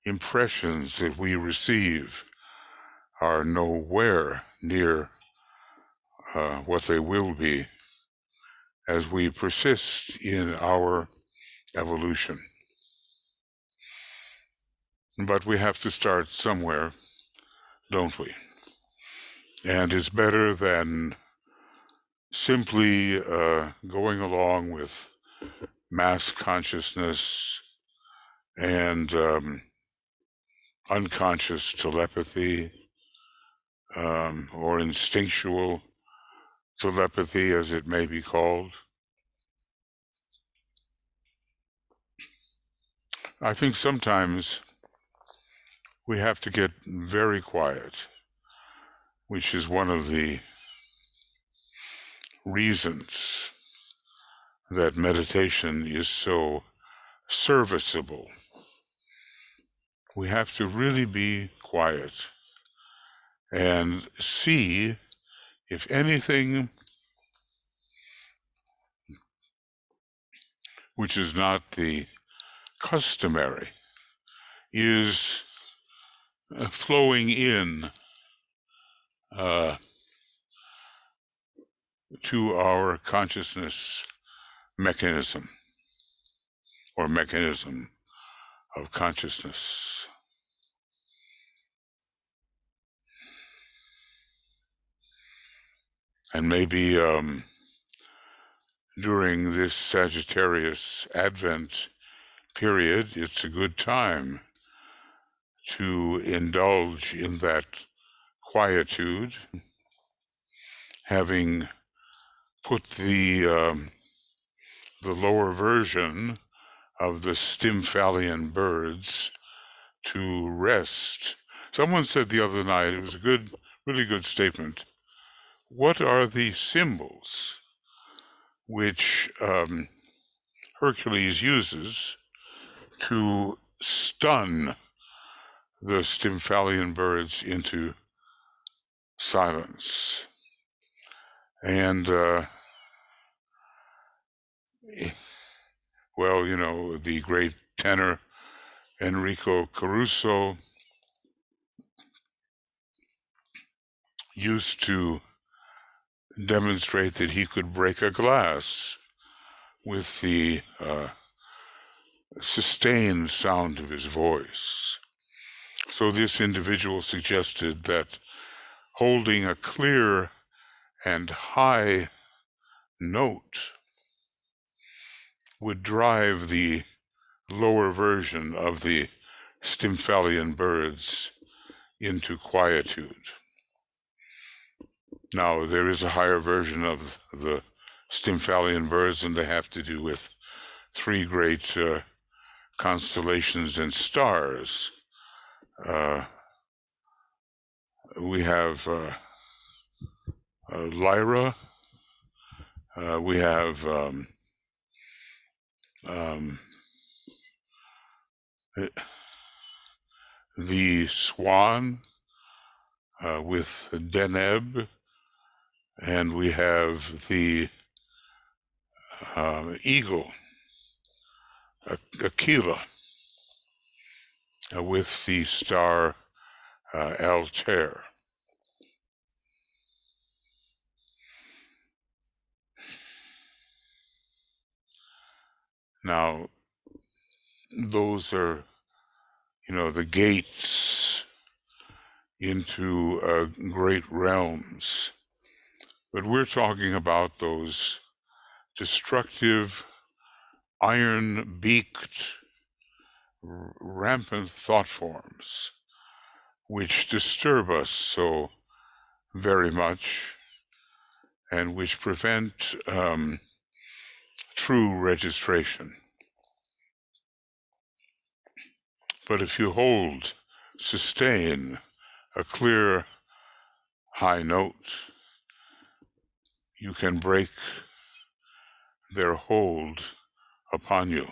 impressions that we receive are nowhere near what they will be as we persist in our evolution. But we have to start somewhere, don't we? And it's better than simply going along with mass consciousness and unconscious telepathy, or instinctual telepathy, as it may be called. I think sometimes we have to get very quiet, which is one of the reasons that meditation is so serviceable. We have to really be quiet and see if anything which is not the customary is flowing in to our consciousness mechanism, or mechanism of consciousness. And maybe during this Sagittarius Advent period, it's a good time to indulge in that quietude, having put the lower version of the Stymphalian birds to rest. Someone said the other night, it was a really good statement, what are the symbols which Hercules uses to stun the Stymphalian birds into silence? And, well, the great tenor Enrico Caruso used to demonstrate that he could break a glass with the sustained sound of his voice. So this individual suggested that holding a clear and high note would drive the lower version of the Stymphalian birds into quietude. Now, there is a higher version of the Stymphalian birds, and they have to do with three great constellations and stars. We have Lyra, we have the swan with Deneb, and we have the eagle, Aquila, with the star Altair. Now, those are, the gates into great realms. But we're talking about those destructive, iron-beaked, rampant thought forms which disturb us so very much and which prevent true registration. But if you sustain a clear high note, you can break their hold upon you.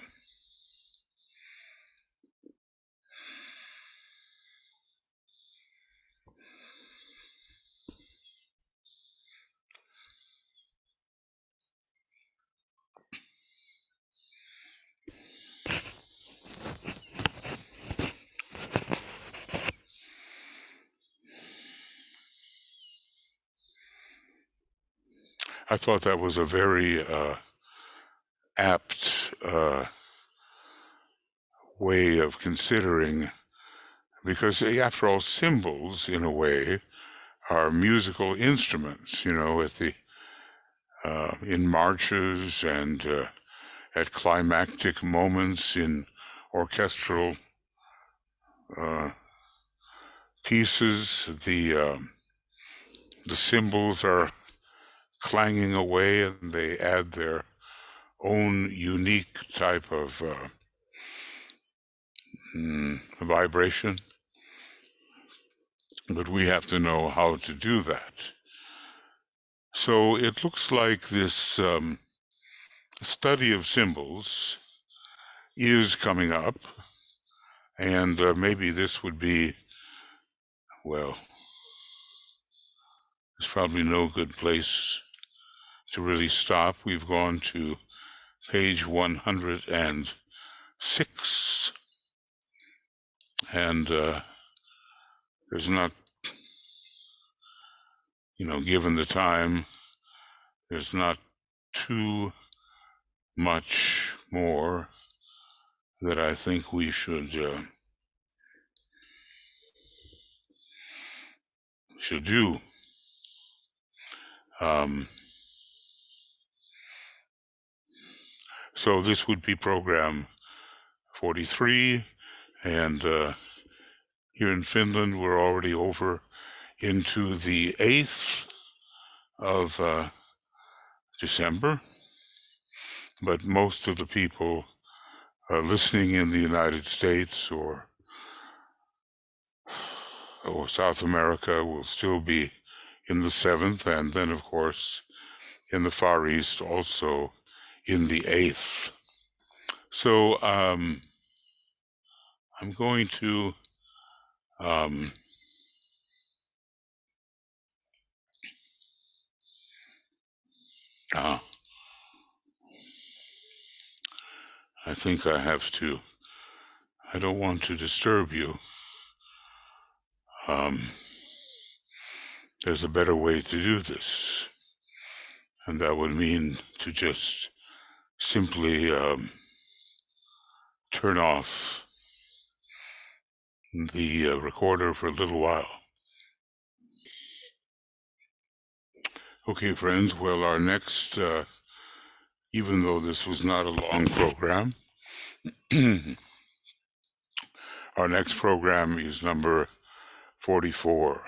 I thought that was a very apt way of considering, because after all, symbols, in a way, are musical instruments, at the in marches and at climactic moments in orchestral pieces. The cymbals are clanging away, and they add their own unique type of vibration. But we have to know how to do that. So it looks like this study of symbols is coming up, and maybe this would be, well, there's probably no good place to really stop. We've gone to page 106, and there's not, given the time, there's not too much more that I think we should do. So this would be program 43, and here in Finland we're already over into the 8th of December, but most of the people listening in the United States or South America will still be in the 7th, and then of course in the Far East also in the 8th. So I'm going to I think I have to, I don't want to disturb you. There's a better way to do this, and that would mean to just simply turn off the recorder for a little while. Okay, friends, well, our next, even though this was not a long program, our next program is number 44,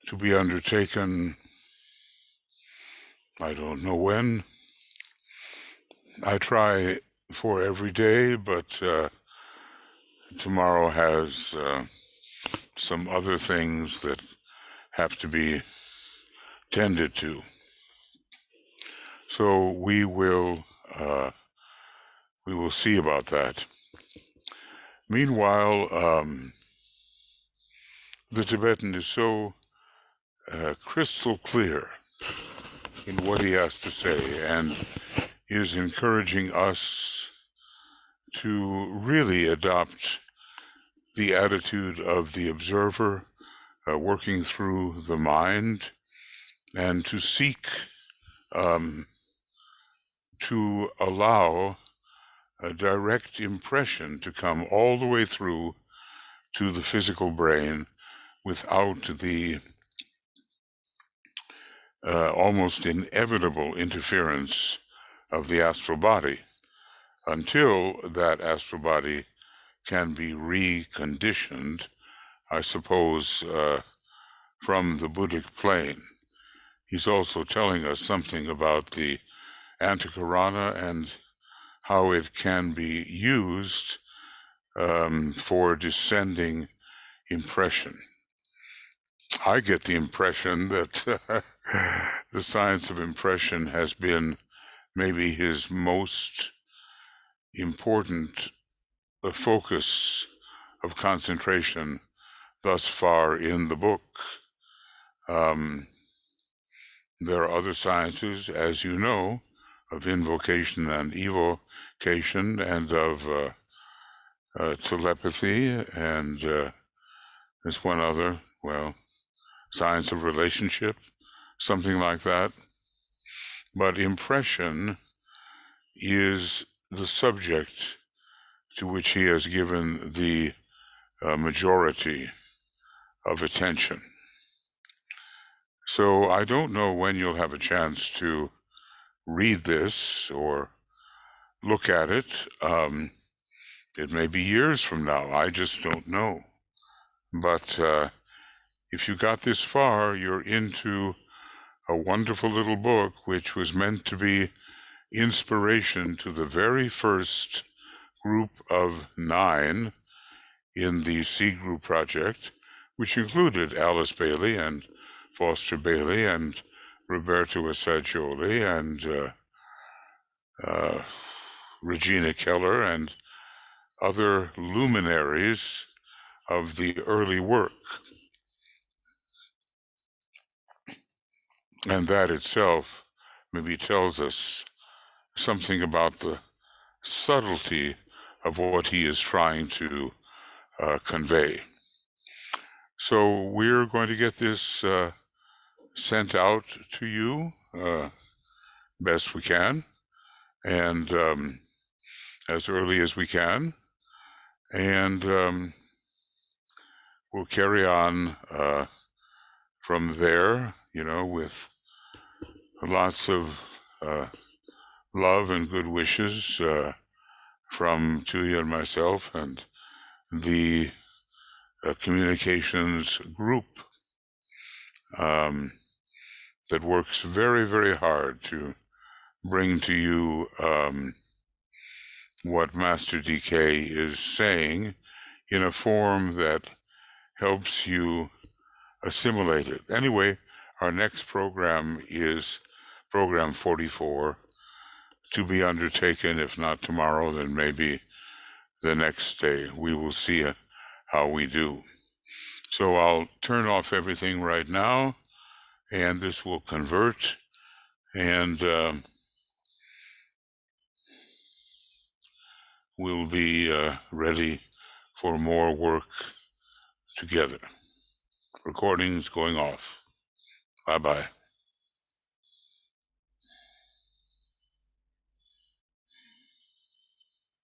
to be undertaken, I don't know when. I try for every day, but tomorrow has some other things that have to be tended to. So we will see about that. Meanwhile, the Tibetan is so crystal clear in what he has to say, and is encouraging us to really adopt the attitude of the observer, working through the mind, and to seek to allow a direct impression to come all the way through to the physical brain without the almost inevitable interference of the astral body, until that astral body can be reconditioned, I suppose, from the Buddhic plane. He's also telling us something about the antahkarana and how it can be used for descending impression. I get the impression that the science of impression has been maybe his most important focus of concentration thus far in the book. There are other sciences, as you know, of invocation and evocation, and of telepathy, and there's one other, well, science of relationship, something like that. But impression is the subject to which he has given the majority of attention. So I don't know when you'll have a chance to read this or look at it. It may be years from now. I just don't know. But if you got this far, you're into a wonderful little book which was meant to be inspiration to the very first group of 9 in the C Group project, which included Alice Bailey and Foster Bailey and Roberto Assagioli and Regina Keller and other luminaries of the early work. And that itself maybe tells us something about the subtlety of what he is trying to convey. So we're going to get this sent out to you best we can, and as early as we can, and we'll carry on from there, with lots of love and good wishes from Tuya and myself and the communications group that works very, very hard to bring to you what Master DK is saying in a form that helps you assimilate it. Anyway, our next program is program 44, to be undertaken, if not tomorrow, then maybe the next day. We will see how we do. So I'll turn off everything right now, and this will convert, and we'll be ready for more work together. Recordings going off. Bye-bye.